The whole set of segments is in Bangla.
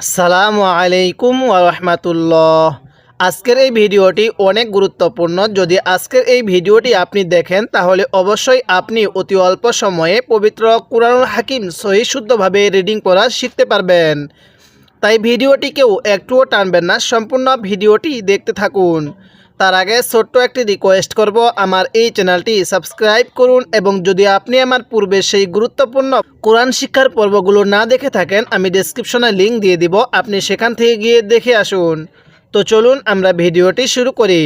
আসসালামু আলাইকুম ওয়া রাহমাতুল্লাহ। আজকের এই ভিডিওটি অনেক গুরুত্বপূর্ণ। যদি আজকের এই ভিডিওটি আপনি দেখেন তাহলে অবশ্যই আপনি অতি অল্প সময়ে পবিত্র কুরআনুল হাকিম সহি শুদ্ধভাবে রিডিং পড়া শিখতে পারবেন। তাই ভিডিওটি কেউ একটুও টানবেন না, সম্পূর্ণ ভিডিওটি দেখতে থাকুন। তার আগে ছোট্ট একটি রিকোয়েস্ট করব, আমার এই চ্যানেলটি সাবস্ক্রাইব করুন এবং যদি আপনি আমার পূর্বে সেই গুরুত্বপূর্ণ কোরআন শিক্ষার পর্বগুলো না দেখে থাকেন, আমি ডেসক্রিপশনে লিংক দিয়ে দিব, আপনি সেখান থেকে গিয়ে দেখে আসুন। তো চলুন আমরা ভিডিওটি শুরু করি।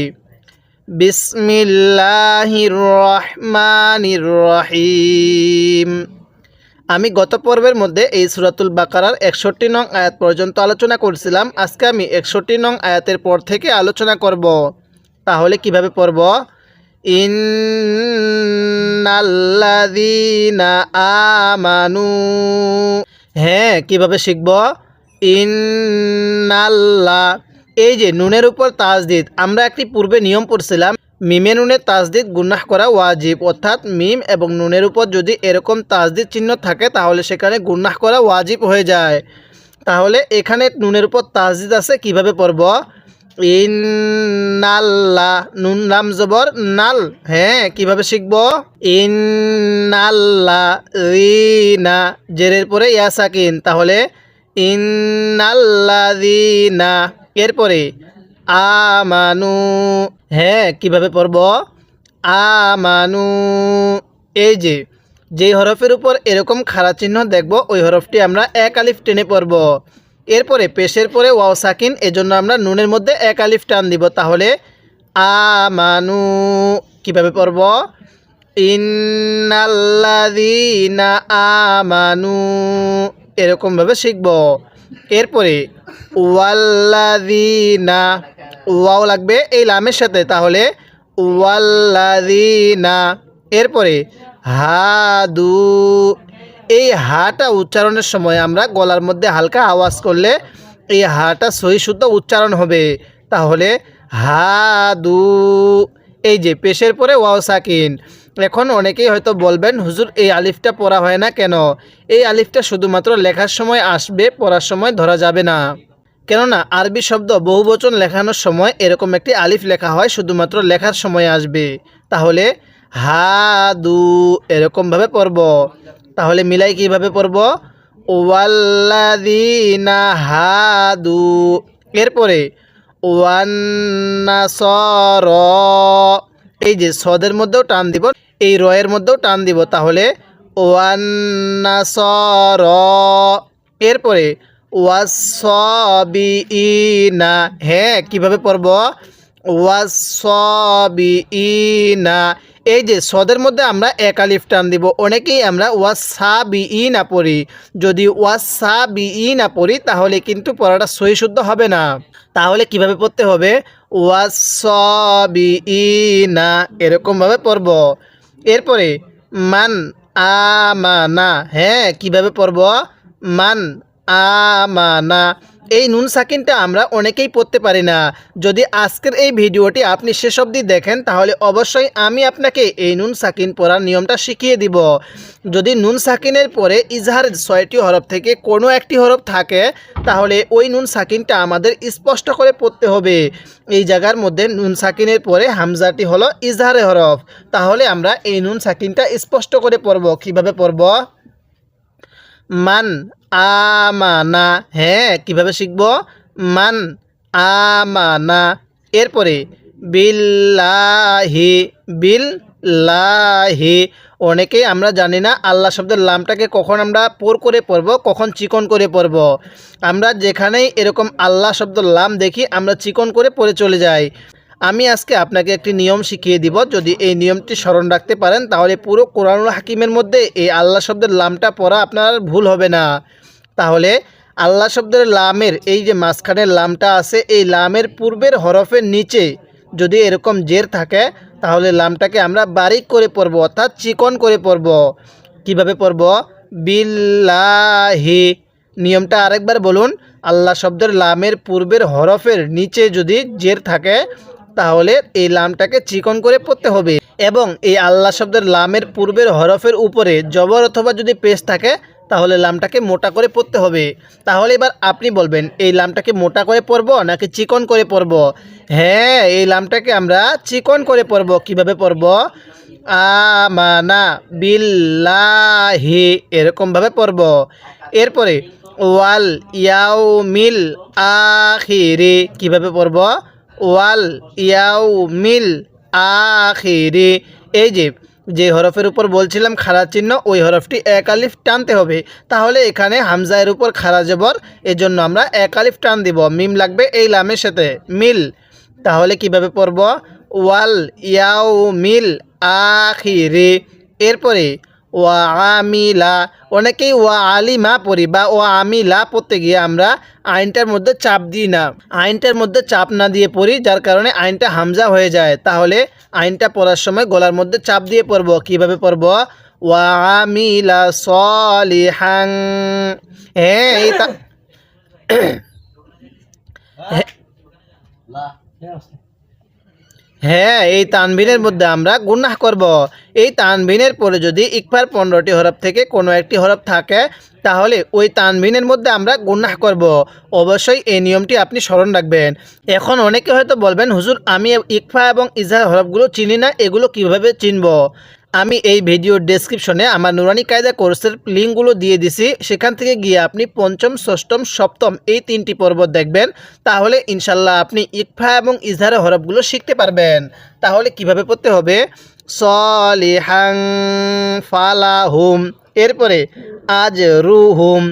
বিসমিল্লাহির রহমানির রহিম। আমি গত পর্বের মধ্যে এই সূরাতুল বাকারার 61 নং আয়াত পর্যন্ত আলোচনা করছিলাম। আজকে আমি 61 নং আয়াতের পর থেকে আলোচনা করব। তাহলে কিভাবে পড়ব? ইন্নাল্লাযীনা আমানু। হ্যাঁ, কিভাবে শিখব? ইন্নাল্লাহ, এই যে নুনের উপর তাসদিদ, আমরা একটি পূর্বে নিয়ম পড়ছিলাম, মিমে নুনের তাসদিদ গুনাহ করা ওয়াজিব, অর্থাৎ মিম এবং নুনের উপর যদি এরকম তাসদিদ চিহ্ন থাকে তাহলে সেখানে গুনাহ করা ওয়াজিব হয়ে যায়। তাহলে এখানে নুনের উপর তাসদিদ আছে, কিভাবে পড়ব? ইন্নাল্লাহ, নুন লাম জবর নাল। হ্যাঁ, কিভাবে শিখব? ইন্নাল্লাহ রিনা, জেরের পরে ইয়া সাকিন, তাহলে ইন্নাল্লাযীনা, এরপরে আমানু। হ্যাঁ, কিভাবে পড়ব? আমানু, এই যে যেই হরফের উপর এরকম খাড়া চিহ্ন দেখব ওই হরফটি আমরা এক আলিফ টেনে পড়ব। এরপরে পেশের পরে ওয়াও সাকিন, এজন্য আমরা নুনের মধ্যে এক আলিফ টান দিব। তাহলে আমানু, কিভাবে পড়ব? ইন্নাল্লাযীনা আমানু, এরকমভাবে শিখব। এরপরে ওয়াল্লাযীনা, ওয়াও লাগবে এই লামের সাথে, তাহলে ওয়াল্লাযীনা। এরপরে হাদু, এই হাটা উচ্চারণের সময় আমরা গলার মধ্যে হালকা আওয়াজ করলে এই হাটা সহি শুদ্ধ উচ্চারণ হবে। তাহলে হাদু, এই যে পেশের পরে ওয়াও সাকিন। এখন অনেকেই হয়তো বলবেন, হুজুর এই আলিফটা পড়া হয় না কেন? এই আলিফটা শুধুমাত্র লেখার সময় আসবে, পড়ার সময় ধরা যাবে না। কেননা আরবি শব্দ বহুবচন লেখানোর সময় এরকম একটি আলিফ লেখা হয়, শুধুমাত্র লেখার সময় আসবে। তাহলে হাদু, এরকমভাবে পড়ব। তাহলে মিলাই কিভাবে পড়ব? ওয়াল্লাযীনা হাদু, এরপরে ওয়ান্নাসর, এই যে সদের মধ্যেও টান দিব, এই রয়ের মধ্যেও টান দিব। তাহলে ওয়ান্নাসর, এরপরে ওয়াসসাবিইনা। হ্যাঁ, কিভাবে পড়ব? ওয়াসসাবিইনা, এই যে সদের মধ্যে আমরা এক আলিফ টান দিব। অনেকেই আমরা ওয়াসাবিইনা পড়ি, যদি ওয়াসাবিইনা পড়ি তাহলে কিন্তু পড়াটা সহি শুদ্ধ হবে না। তাহলে কিভাবে পড়তে হবে? ওয়াসাবিইনা, এরকমভাবে পড়ব। এরপরে মান আমানা। হ্যাঁ, কিভাবে পড়ব? মান আমানা, এই নুন সাকিনটা আমরা অনেকেই পড়তে পারি না। যদি আজকের এই ভিডিওটি আপনি শেষ অবধি দেখেন তাহলে অবশ্যই আমি আপনাকে এই নুন সাকিন পড়ার নিয়মটা শিখিয়ে দিব। যদি নুন সাকিনের পরে ইজহারের 6টি হরফ থেকে কোনো একটি হরফ থাকে তাহলে ওই নুন সাকিনটা আমাদের স্পষ্ট করে পড়তে হবে। এই জায়গার মধ্যে নুন সাকিনের পরে হামজাটি হলো ইজহারের হরফ, তাহলে আমরা এই নুন সাকিনটা স্পষ্ট করে পড়ব। কিভাবে পড়ব? মান আমানা। হ্যাঁ, কিভাবে শিখব? মান আমানা। এরপরে বিল্লাহি, বিল্লাহি, অনেকেই আমরা জানি না আল্লাহ শব্দের লামটাকে কখন আমরা পোর করে পড়ব, কখন চিকন করে পড়ব। আমরা যেখানেই এরকম আল্লাহ শব্দের লাম দেখি আমরা চিকন করে পড়ে চলে যাই। আমি আজকে আপনাকে একটি নিয়ম শিখিয়ে দিব, যদি এই নিয়মটি স্মরণ রাখতে পারেন তাহলে পুরো কোরআনুল হাকিমের মধ্যে এই আল্লাহ শব্দের লামটা পড়া আপনার ভুল হবে না। তাহলে আল্লাহ শব্দের লামের এই যে মাঝখানের লামটা আছে, এই লামের পূর্বের হরফের নিচে যদি এরকম জের থাকে তাহলে লামটাকে আমরা বারিক করে পড়ব, অর্থাৎ চিকন করে পড়ব। কিভাবে পড়ব? বিল্লাহি, নিয়মটা আরেকবার বলুন। আল্লাহ শব্দের লামের পূর্বের হরফের নিচে যদি জের থাকে তাহলে এই লামটাকে চিকন করে পড়তে হবে, এবং এই আল্লাহ শব্দের লামের পূর্বের হরফের উপরে জবর অথবা যদি পেশ থাকে তাহলে লামটাকে মোটা করে পড়তে হবে। তাহলে এবার আপনি বলবেন এই লামটাকে মোটা করে পড়ব নাকি চিকন করে পড়ব? হ্যাঁ, এই লামটাকে আমরা চিকন করে পড়ব। কিভাবে পড়ব? আমানা বিল্লাহি, এরকমভাবে পড়ব। এরপরে ওয়াল ইয়াউমিল আখিরি, কিভাবে পড়ব? ওয়াল ইয়াউমিল আখিরি। এই যে হরফের উপর বলছিলাম খাড়া চিহ্ন, ওই হরফটি এক আলিফ টানতে হবে। তাহলে এখানে হামজায়ের উপর খাড়া জবর, এজন্য আমরা এক আলিফ টান দিব। মিম লাগবে এই লামের সাথে, মিল। তাহলে কিভাবে পড়ব? ওয়াল ইয়াউমিল আখিরি। এরপরে ওয়া আমিলা, অনেকেই ওয়া আলিমা পড়ি বা ওয়া আমিলা পড়তে গিয়ে আমরা আইনটার মধ্যে চাপ দিই না, আইনটার মধ্যে চাপ না দিয়ে পড়ি, যার কারণে আইনটা হামজা হয়ে যায়। তাহলে আইনটা পড়ার সময় গলার মধ্যে চাপ দিয়ে পড়ব। কিভাবে পড়ব? ওয়া আমিলা সলিহান। হ্যাঁ, এই হ্যাঁ, এই তানবিনের মধ্যে আমরা গুনাহ করব। এই তানবিনের পরে যদি ইকফার 15টি হরফ থেকে কোনো একটি হরফ থাকে, তাহলে ওই তানবিনের মধ্যে আমরা গুনাহ করব। অবশ্যই এই নিয়মটি আপনি স্মরণ রাখবেন। এখন অনেকে হয়তো বলবেন, হুজুর আমি ইকফা এবং ইজহার হরফগুলো চিনি না, এগুলো কিভাবে চিনব? আমি এই ভিডিওর ডেসক্রিপশনে আমার নুরানি কায়দা কোর্সের লিঙ্কগুলো দিয়ে দিছি, সেখান থেকে গিয়ে আপনি পঞ্চম, ষষ্ঠম, সপ্তম এই 3টি পর্ব দেখবেন। তাহলে ইনশাল্লাহ আপনি ইকফা এবং ইজহারের হরফগুলো শিখতে পারবেন। তাহলে কিভাবে পড়তে হবে? সলিহান ফালাহুম, এরপরে আজ রুহুম,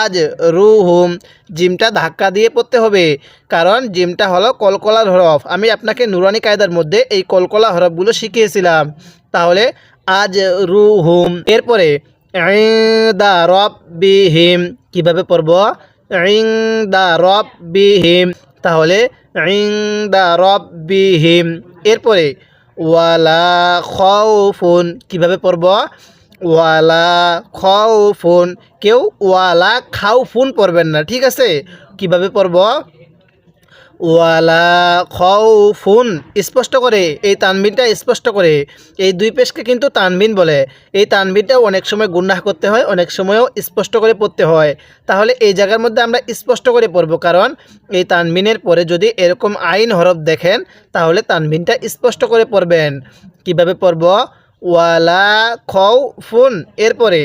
আজ রুহুম, জিমটা ধাক্কা দিয়ে পড়তে হবে, কারণ জিমটা হলো কলকলার হরফ। আমি আপনাকে নুরানি কায়দার মধ্যে এই কলকলা হরফগুলো শিখিয়েছিলাম। তাহলে আজ রুহুম। এরপরে ইনদা রব্বিহিম, কিভাবে পড়ব? ইনদা রব্বিহিম। তাহলে ইনদা রব্বিহিম। এরপরে ওয়ালা খাউফুন, কিভাবে পড়ব? ওয়ালা খাউফুন। কেউ ওয়ালা খাউফুন পড়বেন না, ঠিক আছে? কিভাবে পড়ব? ওয়ালা খাউফুন, স্পষ্ট করে এই তানবিনটা স্পষ্ট করে। এই দুই পেশকে কিন্তু তানবিন বলে। এই তানবিনটা অনেক সময় গুনাহ করতে হয়, অনেক সময়ও স্পষ্ট করে পড়তে হয়। তাহলে এই জায়গার মধ্যে আমরা স্পষ্ট করে পড়ব, কারণ এই তানবিনের পরে যদি এরকম আইন হরফ দেখেন, তাহলে তানবিনটা স্পষ্ট করে পড়বেন। কিভাবে পড়ব? ওয়ালা খাউফুন। এরপরে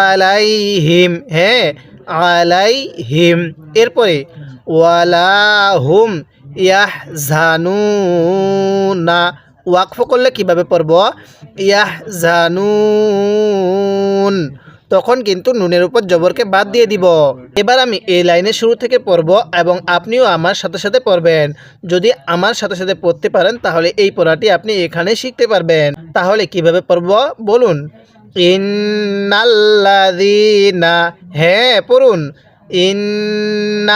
আলাইহিম, হ্যাঁ আলাইহিম। এরপরে ওয়ালা হুম ইয়াহজানুনা, ওয়াকফ করলে কিভাবে পড়ব? ইয়াহজানুন, তখন কিন্তু নুনের উপর জবরকে বাদ দিয়ে দিব। এবার আমি এই লাইনের শুরু থেকে পড়ব এবং আপনিও আমার সাথে সাথে পড়বেন। যদি আমার সাথে সাথে পড়তে পারেন, তাহলে এই পড়াটি আপনি এখানে শিখতে পারবেন। তাহলে কিভাবে পড়ব বলুন? ইন্নাল্লাযীনা, হ্যাঁ পড়ুন, ইন্নাল্লাযীনা।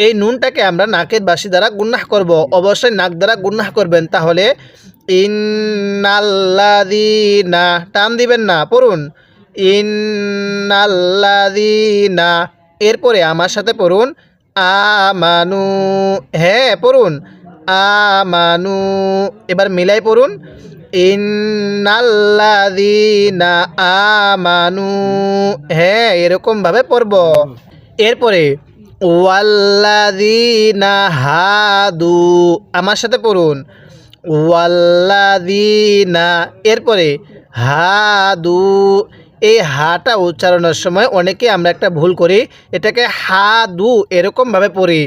এই নুনটাকে আমরা নাকের বাসি দ্বারা গুনাহ করব, অবশ্যই নাক দ্বারা গুনাহ করবেন। তাহলে ইন্নাল্লাযীনা, টান দিবেন না, পড়ুন ইন্নাল্লাযীনা। এরপরে আমার সাথে পড়ুন আমানু, হ্যাঁ পড়ুন আমানু। এবার মিলাই পড়ুন ইন্নাল্লাযীনা আমানু, হ্যাঁ এরকমভাবে পড়ব। এরপরে ওয়াল্লাযীনা হাদু, আমার সাথে পড়ুন ওয়াল্লাযীনা। এরপরে হাদু, এই হাটা উচ্চারণের সময় অনেকে আমরা একটা ভুল করি, এটাকে হাদু এরকমভাবে পড়ি।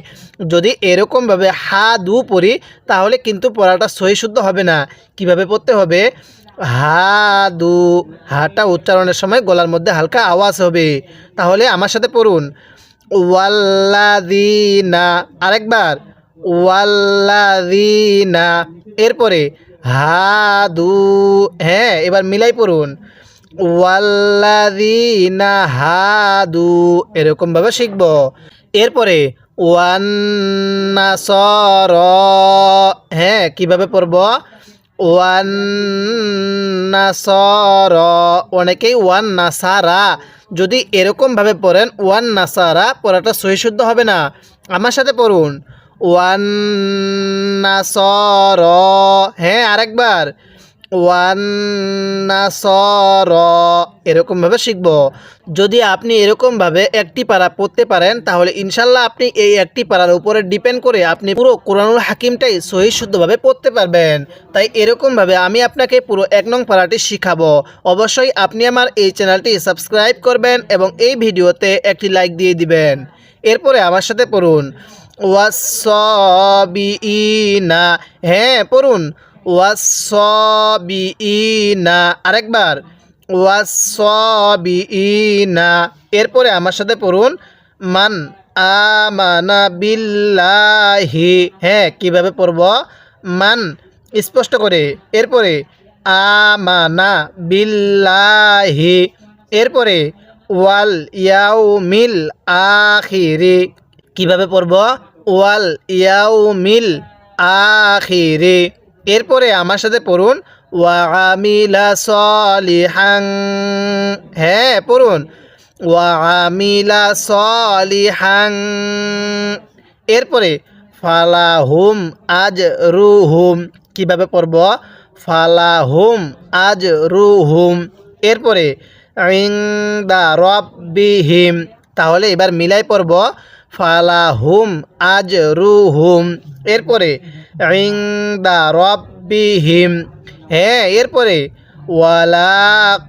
যদি এরকমভাবে হাদু পড়ি, তাহলে কিন্তু পড়াটা সহি শুদ্ধ হবে না। কিভাবে পড়তে হবে? হাদু, হাটা উচ্চারণের সময় গলার মধ্যে হালকা আওয়াজ হবে। তাহলে আমার সাথে পড়ুন ওয়াল্লাযীনা, আরেকবার ওয়াল্লাযীনা। এরপরে হাদু, হ্যাঁ এবার মিলাই পড়ুন ওয়াল্লাযীনা হাদু, এরকমভাবে শিখব। এরপরে ওয়ান্নাসারা, হ্যাঁ কিভাবে পড়ব? ওয়ান্নাসারা, অনেকেই ওয়ান্নাসারা, যদি এরকমভাবে পড়েন ওয়ান্নাসারা, পড়াটা সহি শুদ্ধ হবে না। আমার সাথে পড়ুন ওয়ান্নাসারা, হ্যাঁ আরেকবার ওয়ান নাসর, এরকমভাবে শিখব। যদি আপনি এরকমভাবে একটি পারা পড়তে পারেন তাহলে ইনশাল্লাহ আপনি এই একটি পারার উপরে ডিপেন্ড করে আপনি পুরো কোরআনুল হাকিমটাই সহি শুদ্ধভাবে পড়তে পারবেন। তাই এরকমভাবে আমি আপনাকে পুরো 1 নং পারাটি শিখাবো। অবশ্যই আপনি আমার এই চ্যানেলটি সাবস্ক্রাইব করবেন এবং এই ভিডিওতে একটি লাইক দিয়ে দিবেন। এরপরে আমার সাথে পড়ুন ওয়াসবিইনা, হ্যাঁ পড়ুন ওয়াসবিইনা, আরেকবার ওয়াসবিইনা। এরপরে আমার সাথে পড়ুন মান আমানা বিল্লাহি, হ্যাঁ কিভাবে পড়ব, মান স্পষ্ট করে, এরপরে আমানা বিল্লাহি, এরপরে ওয়াল ইয়াউমিল আখিরি, কিভাবে পড়ব, ওয়াল ইয়াউমিল আখিরি। এরপরে আমার সাথে পড়ুন ওয়া আমিলা সলিহান, হ্যাঁ পড়ুন ওয়া আমিলা সলিহান। এরপরে ফালাহুম আজরুহুম, কিভাবে পড়ব, ফালাহুম আজরুহুম। এরপরে ইনদা রাব্বিহিম, তাহলে এবার মিলাই পড়ব ফালাহুম আজরুহুম। এরপরে ইনদা রাব্বিহিম, হ্যাঁ এরপরে ওয়ালা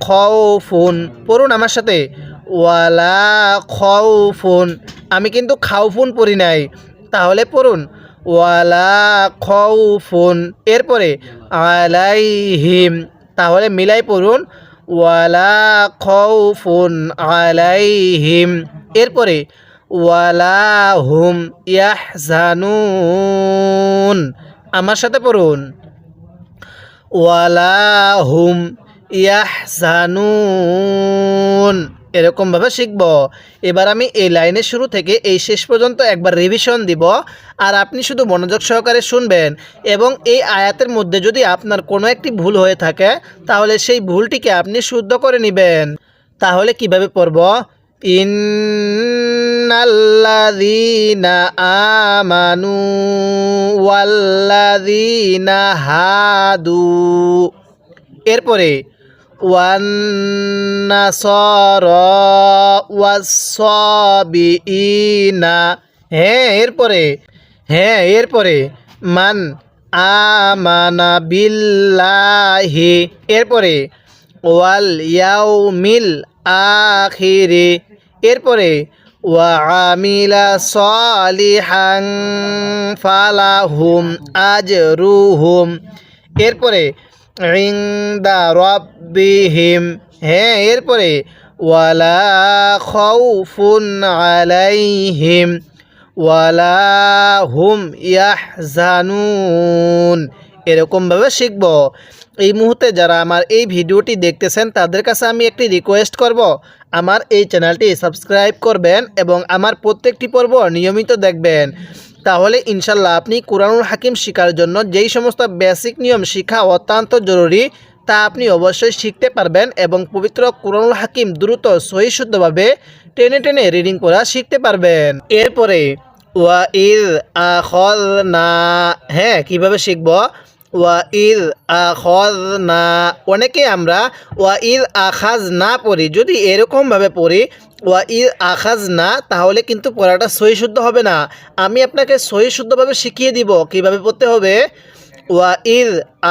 খাউফুন, পড়ুন আমার সাথে ওয়ালা খাউফুন, আমি কিন্তু খাউফুন পড়ি নাই, তাহলে পড়ুন ওয়ালা খাউফুন। এরপরে আলাইহিম, তাহলে মিলাই পড়ুন ওয়ালা খাউফুন আলাইহিম। এরপরে ওয়ালা হুম ইয়াহজানুন, আমার সাথে পড়ুন ওয়ালা হুম ইয়াহজানুন, এরকমভাবে শিখব। এবার আমি এই লাইনের শুরু থেকে এই শেষ পর্যন্ত একবার রিভিশন দিব, আর আপনি শুধু মনোযোগ সহকারে শুনবেন এবং এই আয়াতের মধ্যে যদি আপনার কোনো একটি ভুল হয়ে থাকে তাহলে সেই ভুলটিকে আপনি শুদ্ধ করে নেবেন। তাহলে কিভাবে পড়ব, ইন্নাল্লাযীনা আমানু ওয়াল্লাযীনা হাদু, এরপরে ওয়ান্নাসারা ওয়াসসাবিইনা, এরপরে মান আমানা বিল্লাহি, এরপরে ওয়াল ইয়াউমিল আখিরি, এরপরে ওয়া আমিলা সলিহান ফালাহুম আজরুহুম, এরপরে ইনদা রাব্বিহিম, হ্যাঁ এরপরে ওয়ালা খাউফুন আলাইহিম ওয়ালা হুম ইয়াহজানুন, এরকমভাবে শিখব। এই মুহূর্তে যারা আমার এই ভিডিওটি দেখতেছেন তাদের কাছে আমি একটি রিকোয়েস্ট করব, আমার এই চ্যানেলটি সাবস্ক্রাইব করবেন এবং আমার প্রত্যেকটি পর্ব নিয়মিত দেখবেন। তাহলে ইনশাল্লাহ আপনি কোরআনুল হাকিম শেখার জন্য যেই সমস্ত বেসিক নিয়ম শেখা অত্যন্ত জরুরি তা আপনি অবশ্যই শিখতে পারবেন এবং পবিত্র কোরআনুল হাকিম দ্রুত সহি শুদ্ধভাবে টেনে টেনে রিডিং করা শিখতে পারবেন। এরপরে ওয়া ইজ আখাযনা, হ্যাঁ কিভাবে শিখব, ওয়া ইজ আখাযনা, অনেকে আমরা ওয়া ইজ আখাযনা পড়ি, যদি এরকমভাবে পড়ি ওয়া ইজ আখাযনা তাহলে কিন্তু পড়াটা সহি শুদ্ধ হবে না। আমি আপনাকে সহি শুদ্ধভাবে শিখিয়ে দিব কিভাবে পড়তে হবে। ওয়া ইজ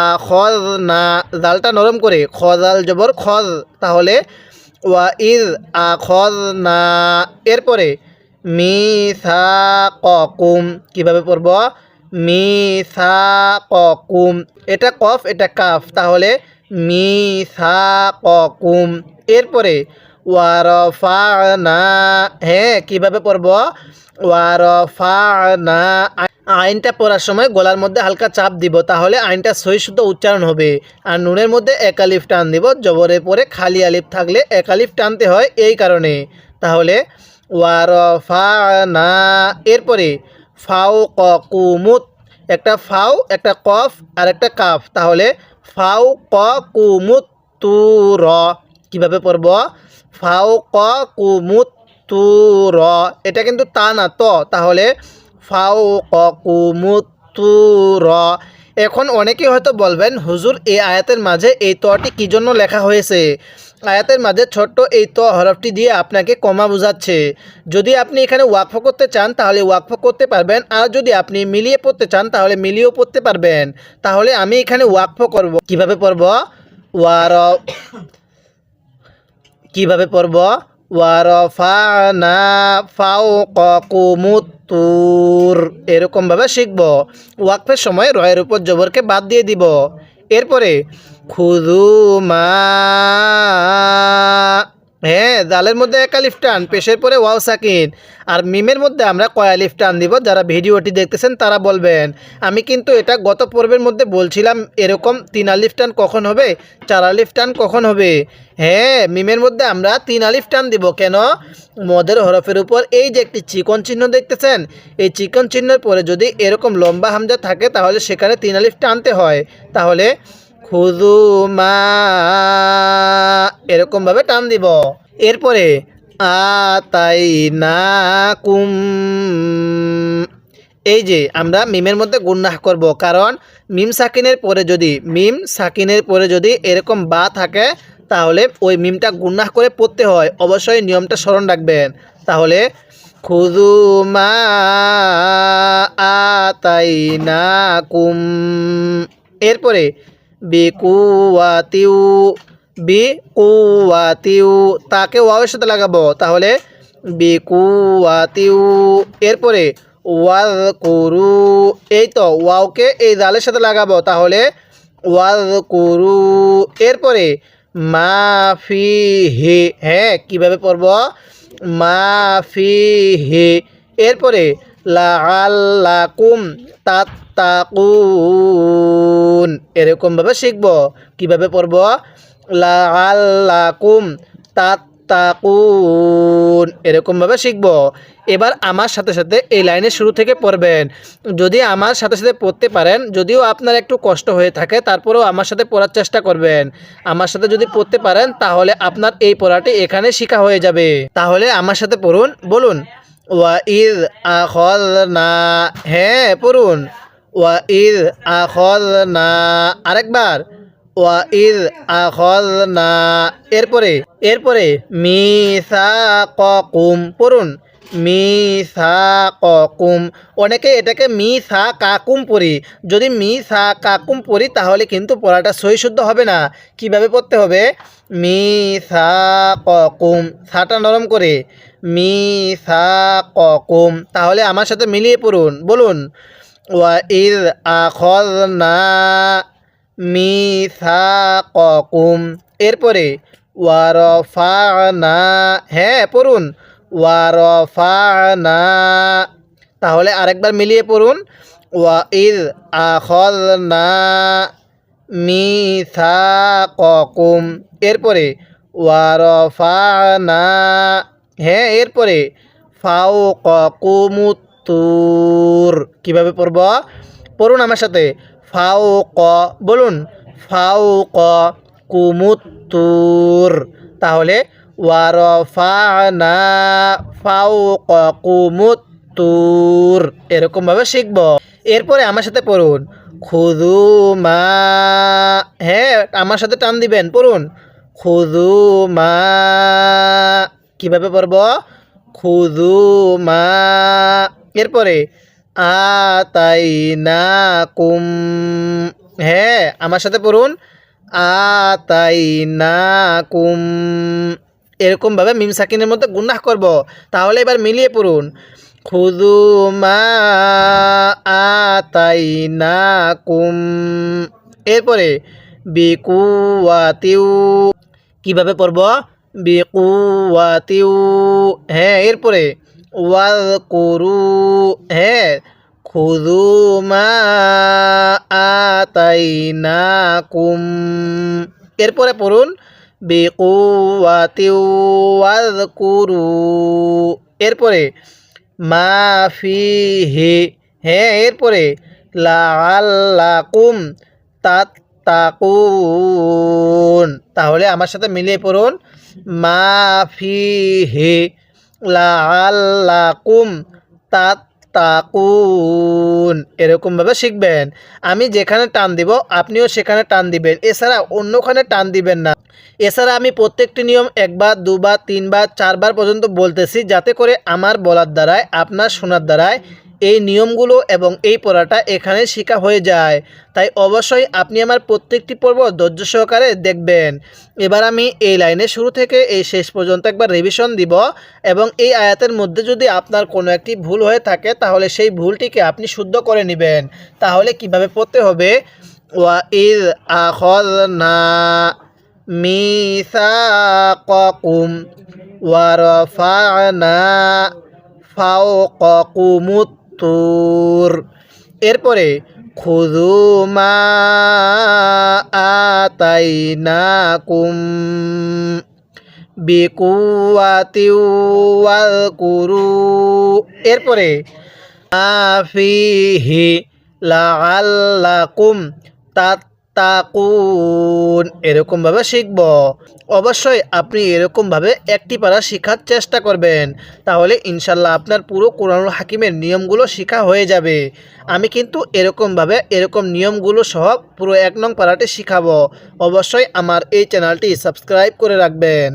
আখাযনা, জালটা নরম করে খজাল জবর খজ, তাহলে ওয়া ইজ আখাযনা। এরপরে মিসাকাকুম, কিভাবে পড়ব, মিসাকাকুম, এটা কফ এটা কাফ, তাহলে মিসাকাকুম। এরপরে ওয়ারফানা, হ্যাঁ কিভাবে পড়ব, ওয়ারফানা, আইনটা পড়ার সময় গলার মধ্যে হালকা চাপ দিব তাহলে আইনটা সহি শুদ্ধ উচ্চারণ হবে। আর নুনের মধ্যে এক আলিফ টান দিব, জবরের পরে খালি আলিফ থাকলে এক আলিফ টানতে হয় এই কারণে। তাহলে ওয়ারফানা, এরপরে ফাওকাকুমুত, একটা ফাও একটা কফ আর একটা কাফ, তাহলে ফাওকাকুমুত তুর, কিভাবে পড়ব, ফাওকাকুমুত তুর, এটা কিন্তু তা না ত, তাহলে ফাওকাকুমুত তুর। এখন অনেকেই হয়তো বলবেন, হুজুর এই আয়াতের মাঝে এই তটি কী জন্য লেখা হয়েছে? আয়াতের মাঝে ছোট্ট এই ত হরফটি দিয়ে আপনাকে কমা বোঝাচ্ছে। যদি আপনি এখানে ওয়াকফ করতে চান তাহলে ওয়াকফ করতে পারবেন, আর যদি আপনি মিলিয়ে পড়তে চান তাহলে মিলিয়েও পড়তে পারবেন। তাহলে আমি এখানে ওয়াকফ করব। কিভাবে পড়ব? ওয়ার কিভাবে পড়ব? ওয়ারফানা ফাওকাকুমুত তুর, এরকমভাবে শিখব। ওয়াকফের সময় রয়ের উপর জবরকে বাদ দিয়ে দিব। এরপরে খুযু মা, হ্যাঁ দালের মধ্যে এক আলিফ টান, পেশের পরে ওয়াও সাকিন, আর মিমের মধ্যে আমরা কয় আলিফ টান দিব? যারা ভিডিওটি দেখতেছেন তারা বলবেন। আমি কিন্তু এটা গত পর্বের মধ্যে বলছিলাম, এরকম 3 আলিফ টান কখন হবে, 4 আলিফ টান কখন হবে। হ্যাঁ, মিমের মধ্যে আমরা 3 আলিফ টান দিব। কেন? মদের হরফের উপর এই যে একটি চিকন চিহ্ন দেখতেছেন, এই চিকন চিহ্নের পরে যদি এরকম লম্বা হামজা থাকে তাহলে সেখানে 3 আলিফ টানতে হয়। তাহলে খুযু মা, এরকমভাবে টান দিব। এরপরে আতাইনাকুম, এই যে আমরা মিমের মধ্যে গুন্নাহ করব, কারণ মিম সাকিনের পরে যদি এরকম বা থাকে তাহলে ওই মিমটা গুন্নাহ করে পড়তে হয়। অবশ্যই নিয়মটা স্মরণ রাখবেন। তাহলে খুযু মা আতাইনাকুম, এরপরে বিকুয়াতিউ, বিকুয়াতিউ, তাকে ওয়াওয়ের সাথে লাগাবো। তাহলে বিকুয়াতিউ, এরপরে ওয়াজকুরু, এই তো ওয়াওকে এই দালের সাথে লাগাবো। তাহলে ওয়াজকুরু, এরপরে মাফিহি, হ্যাঁ কীভাবে পড়ব? মাফিহি, এরপরে লাআল্লাকুম তাত্তাকুন, এরকমভাবে শিখব। কিভাবে পড়ব? লাআল্লাকুম তাত্তাকুন, এরকমভাবে শিখব। এবার আমার সাথে সাথে এই লাইনের শুরু থেকে পড়বেন। যদি আমার সাথে সাথে পড়তে পারেন, যদিও আপনার একটু কষ্ট হয়ে থাকে তারপরেও আমার সাথে পড়ার চেষ্টা করবেন। আমার সাথে যদি পড়তে পারেন তাহলে আপনার এই পড়াটি এখানে শিখা হয়ে যাবে। তাহলে আমার সাথে পড়ুন, বলুন ওয়াইদ আখাযনা, হ্যাঁ পড়ুন ওয়াইদ আখাযনা, আরেকবার ওয়াইদ আখাযনা, এরপরে মিসাকাকুম, পড়ুন মিসাকাকুম। অনেকে এটাকে মিসাকাকুম পড়ি, যদি মিসাকাকুম পড়ি তাহলে কিন্তু পড়াটা সহি শুদ্ধ হবে না। কিভাবে পড়তে হবে? মিসাকাকুম, সাটা নরম করে, মিসাকাকুম। তাহলে আমার সাথে মিলিয়ে পড়ুন, বলুন ওয়াইদ আখাযনা মিসাকাকুম, এরপরে ওয়ারফা'না, হ্যাঁ পড়ুন ওয়ারফা'না। তাহলে আরেকবার মিলিয়ে পড়ুন ওয়াইদ আখাযনা মিসাকাকুম, এরপরে ওয়ারফা'না, হ্যাঁ এরপরে ফাওকাকুমুত তুর। কীভাবে পড়ব? পড়ুন আমার সাথে, ফাওক, বলুন ফাওকাকুমুত তুর। তাহলে ওয়ারফা'না ফাওকাকুমুত তুর, এরকমভাবে শিখব। এরপরে আমার সাথে পড়ুন খুযু মা, হ্যাঁ আমার সাথে টান দিবেন, পড়ুন খুযু মা। কীভাবে পড়ব? খুযু মা, এরপরে আতাইনাকুম, হ্যাঁ আমার সাথে পড়ুন আতাইনাকুম, এরকমভাবে মিম সাকিনের মধ্যে গুন্নাহ করব। তাহলে এবার মিলিয়ে পড়ুন খুযু মা আতাইনাকুম, এরপরে বিকুয়াতিউ, কিভাবে পড়ব? বিকুয়াতিউ, হ্যাঁ এরপরে ওয়াজকুরু, হ্যাঁ খুযু মা আতাইনাকুম, এরপরে পড়ুন বিকুয়াতিউ ওয়াজকুরু, এরপরে মাফিহি, হ্যাঁ এরপরে লাআল্লাকুম তাত্তাকুন। তাহলে আমার সাথে মিলিয়ে পড়ুন মাফিহি লাআল্লাকুম তাকুন এরকমভাবে শিখবেন। আমি যেখানে টান দিব আপনিও সেখানে টান দিবেন, এছাড়া অন্যখানে টান দিবেন না। এছাড়া আমি প্রত্যেকটি নিয়ম একবার দুবার তিনবার চারবার পর্যন্ত বলতেছি, যাতে করে আমার বলার দ্বারায় আপনার শোনার দ্বারায় এই নিয়মগুলো এবং এই পড়াটা এখানে শেখা হয়ে যায়। তাই অবশ্যই আপনি আমার প্রত্যেকটি পর্ব ধৈর্য সহকারে দেখবেন। এবার আমি এই লাইনে শুরু থেকে এই শেষ পর্যন্ত একবার রিভিশন দিব, এবং এই আয়াতের মধ্যে যদি আপনার কোনো একটি ভুল হয়ে থাকে তাহলে সেই ভুলটিকে আপনি শুদ্ধ করে নেবেন। তাহলে কিভাবে পড়তে হবে, ওয়া ইয আখাযনা মিসাকাকুম ওয়া রাফা'না ফাওকাকুমুত তুর। এরপরে খুযু মা আতাইনাকুম বিকুওয়াতিন ওয়াযকুরু। এরপরে আফিহি লাআল্লাকুম তাত্তাকুন এরকমভাবে শিখব। অবশ্যই আপনি এরকমভাবে একটি পারা শেখার চেষ্টা করবেন, তাহলে ইনশাল্লাহ আপনার পুরো কোরআনুল হাকিমের নিয়মগুলো শেখা হয়ে যাবে। আমি কিন্তু এরকমভাবে এরকম নিয়মগুলো সহ পুরো 1 নং পারাটি শিখাবো। অবশ্যই আমার এই চ্যানেলটি সাবস্ক্রাইব করে রাখবেন।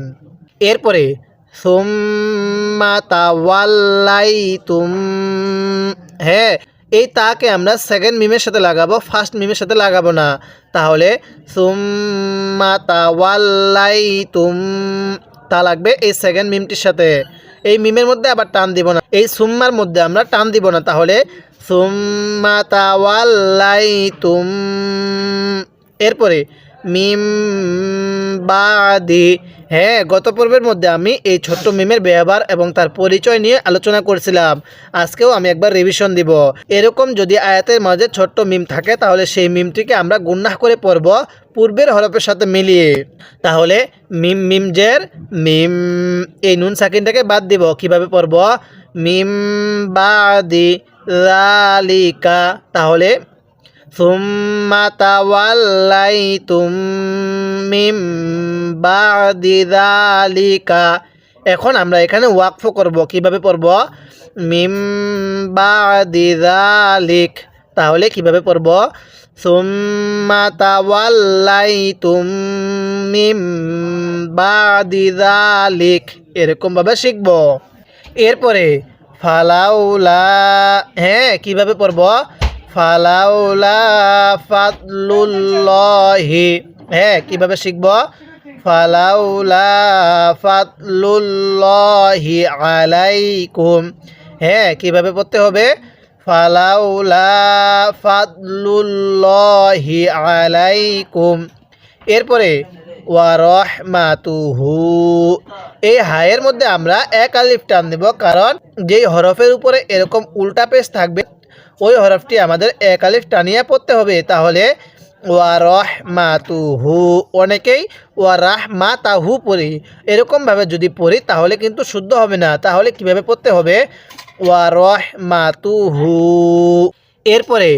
এরপরে সুম্মা তাওয়াল্লাইতুম, হ্যাঁ এই তাকে আমরা সেকেন্ড মিমের সাথে লাগাবো, ফার্স্ট মিমের সাথে লাগাবো না। তাহলে সুম্মা তাওয়াল্লাইতুম তা লাগবে এই সেকেন্ড মিমটির সাথে। এই মিমের মধ্যে আবার টান দিব না, এই সুম্মার মধ্যে আমরা টান দিব না। তাহলে সুম্মা তাওয়াল্লাইতুম। এরপরে মিম বাদি, হ্যাঁ গত পর্বের মধ্যে আমি এই ছোট্ট মিমের ব্যবহার এবং তার পরিচয় নিয়ে আলোচনা করছিলাম। আজকেও আমি একবার রিভিশন দিব। এরকম যদি আয়াতের মাঝে ছোট্ট মিম থাকে তাহলে সেই মিমটিকে আমরা গুন্নাহ করে পড়ব পূর্বের হরফের সাথে মিলিয়ে। তাহলে মিম মিম জের মিম, এই নুন সাকিনটাকে বাদ দিব। কিভাবে পড়ব, মিম বাদি যালিকা। তাহলে সুম্মা তাওয়াল্লাইতুম মিম বাদি যালিকা। এখন আমরা এখানে ওয়াকফ করব। কিভাবে পড়ব, মিম বাদি যালিক। তাহলে কিভাবে পড়ব, সুম্মা তাওয়াল্লাইতুম মিম বাদি যালিক এরকমভাবে শিখব। এরপরে ফালাউলা, হ্যাঁ কিভাবে পড়ব, ফালাউলা ফাদলুল্লাহি, হ্যাঁ কিভাবে শিখব, ফালাউলা ফাদলুল্লাহি আলাইকুম, হ্যাঁ কিভাবে পড়তে হবে, ফালাউলা ফাদলুল্লাহি আলাইকুম। এরপরে ওয়া রাহমাতুহু, এই হায়ের মধ্যে আমরা এক আলিফ টান দেব, কারণ যেই হরফের উপরে এরকম উল্টা পেশ থাকবে ওই হরফটি আমাদের এক আলিফ টানিয়ে পড়তে হবে। তাহলে ওয়া রাহমাতুহু, অনেকেই ওয়া রাহমাতাহু পড়ি, এরকমভাবে যদি পড়ি তাহলে কিন্তু শুদ্ধ হবে না। তাহলে কিভাবে পড়তে হবে, ওয়া রাহমাতুহু। এরপরে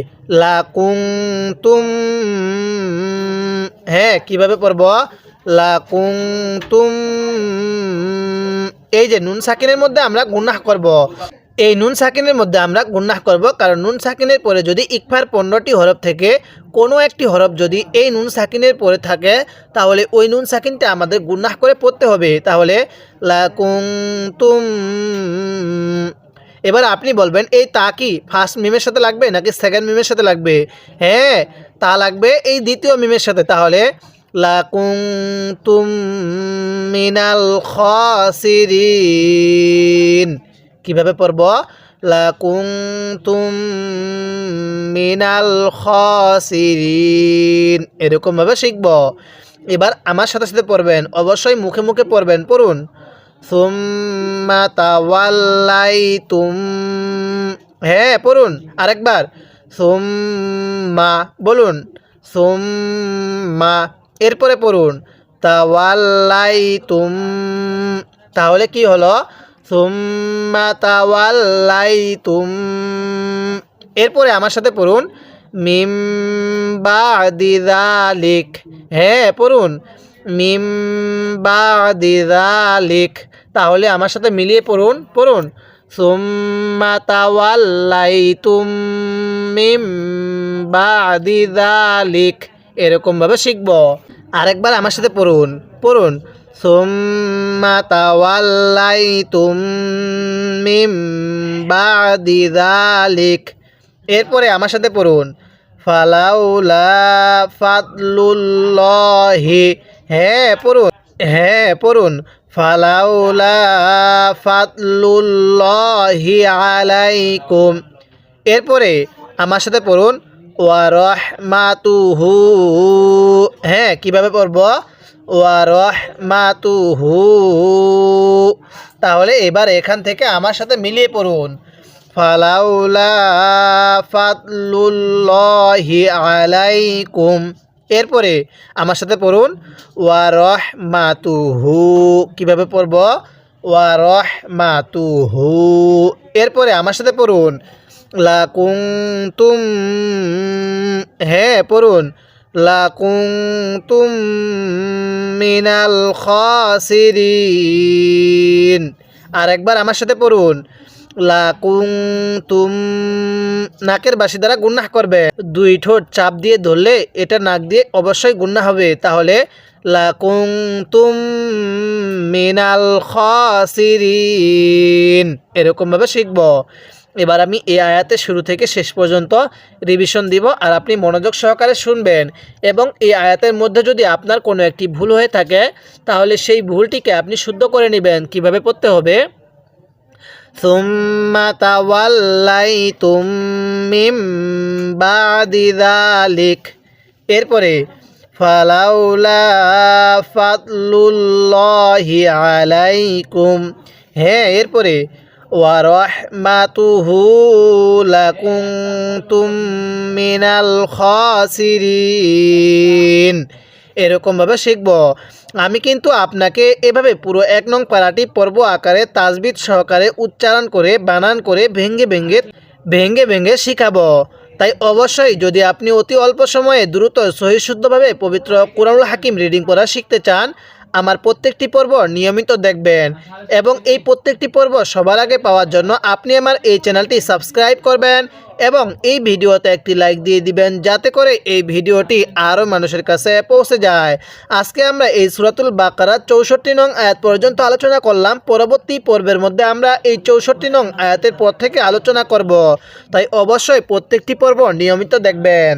লাকুনতুম, হ্যাঁ কিভাবে পড়ব, লাকুনতুম। এই যে নুন সাকিনের মধ্যে আমরা গুনাহ করব, এই নুন সাকিনের মধ্যে আমরা গুনাহ করব, কারণ নুন সাকিনের পরে যদি ইকফার 15টি হরফ থেকে কোনো একটি হরফ যদি এই নুন সাকিনের পরে থাকে তাহলে ওই নুন সাকিনটা আমাদের গুনাহ করে পড়তে হবে। তাহলে লাকুনতুম। এবার আপনি বলবেন এই তা কি ফার্স্ট মিমের সাথে লাগবে নাকি সেকেন্ড মিমের সাথে লাগবে, হ্যাঁ তা লাগবে এই দ্বিতীয় মিমের সাথে। তাহলে লাকুনতুম মিনাল খাসিরিন, কিভাবে পড়ব, লাকুনতুম মিনাল খাসিরিন এরকমভাবে শিখব। এবার আমার সাথে সাথে পড়বেন, অবশ্যই মুখে মুখে পড়বেন। পড়ুন, সুম্মা তাওয়াল্লাইতুম, হ্যাঁ পড়ুন আরেকবার, সুম্মা বলুন, সুম্মা। এরপরে পড়ুন তাওয়াল্লাইতুম, তাহলে কি হলো, সুম্মা তাওয়াল্লাইতুম। এরপরে আমার সাথে পড়ুন মিম বাদি যালিক, হ্যাঁ পড়ুন মিম বাদি যালিক। তাহলে আমার সাথে মিলিয়ে পড়ুন, পড়ুন সুম্মা তাওয়াল্লাইতুম মিম বাদি যালিক। এরকমভাবে শিখব। আরেকবার আমার সাথে পড়ুন পড়ুন সুম্মা তাওয়াল্লাইতুম মিম বাদি যালিক। এরপরে আমার সাথে পড়ুন ফালাউলা ফাদলুল্লাহি। হ্যাঁ পড়ুন ফালাউলা ফাদলুল্লাহি আলাইকুম। এরপরে আমার সাথে পড়ুন ওয়া রাহমাতুহু। হ্যাঁ কিভাবে পড়ব? ওয়া রাহমাতুহু। তাহলে এবার এখান থেকে আমার সাথে মিলিয়ে পড়ুন ফালাউলা ফাদলুল্লাহি আলাইকুম। এরপরে আমার সাথে পড়ুন ওয়া রাহমাতুহু। কিভাবে পড়ব? ওয়া রাহমাতুহু। এরপরে আমার সাথে পড়ুন লাকুনতুম। হ্যাঁ পড়ুন লাকুনতুম মিনাল খাসিরিন। আরেকবার আমার সাথে পড়ুন লাকুনতুম। নাকের বাসি দ্বারা গুন্নাহ করবে। দুই ঠোঁট চাপ দিয়ে ধরলে এটা নাক দিয়ে অবশ্যই গুন্নাহ হবে। তাহলে লাকুনতুম মিনাল খাসিরিন। এরকমভাবে শিখব। এবার আমি এই আয়াতের শুরু থেকে শেষ পর্যন্ত রিভিশন দিব আর আপনি মনোযোগ সহকারে শুনবেন এবং এই আয়াতের মধ্যে যদি আপনার কোনো একটি ভুল হয়ে থাকে তাহলে সেই ভুলটিকে আপনি শুদ্ধ করে নেবেন। কিভাবে পড়তে হবে? সুম্মা তাওয়াল্লাইতুম মিম বাদি যালিক। এরপরে ফালাউলা ফাদলুল্লাহি আলাইকুম। হ্যাঁ এরপরে ওয়া রাহমাতুহু লাকুনতুম মিনাল খাসিরিন। এরকমভাবে শিখব। আমি কিন্তু আপনাকে এভাবে পুরো 1 নং পারাটি পর্ব আকারে তাজবিদ সহকারে উচ্চারণ করে বানান করে ভেঙ্গে শিখাবো। তাই অবশ্যই যদি আপনি অতি অল্প সময়ে দ্রুত সহিশুদ্ধভাবে পবিত্র কুরআনুল হাকিম রিডিং পড়া শিখতে চান আমার প্রত্যেকটি পর্ব নিয়মিত দেখবেন এবং এই প্রত্যেকটি পর্ব সবার আগে পাওয়ার জন্য আপনি আমার এই চ্যানেলটি সাবস্ক্রাইব করবেন এবং এই ভিডিওতে একটি লাইক দিয়ে দিবেন যাতে করে এই ভিডিওটি আরও মানুষের কাছে পৌঁছে যায়। আজকে আমরা এই সূরাতুল বাকারার 64 নং আয়াত পর্যন্ত আলোচনা করলাম। পরবর্তী পর্বের মধ্যে আমরা এই 64 নং আয়াতের পর থেকে আলোচনা করব। তাই অবশ্যই প্রত্যেকটি পর্ব নিয়মিত দেখবেন।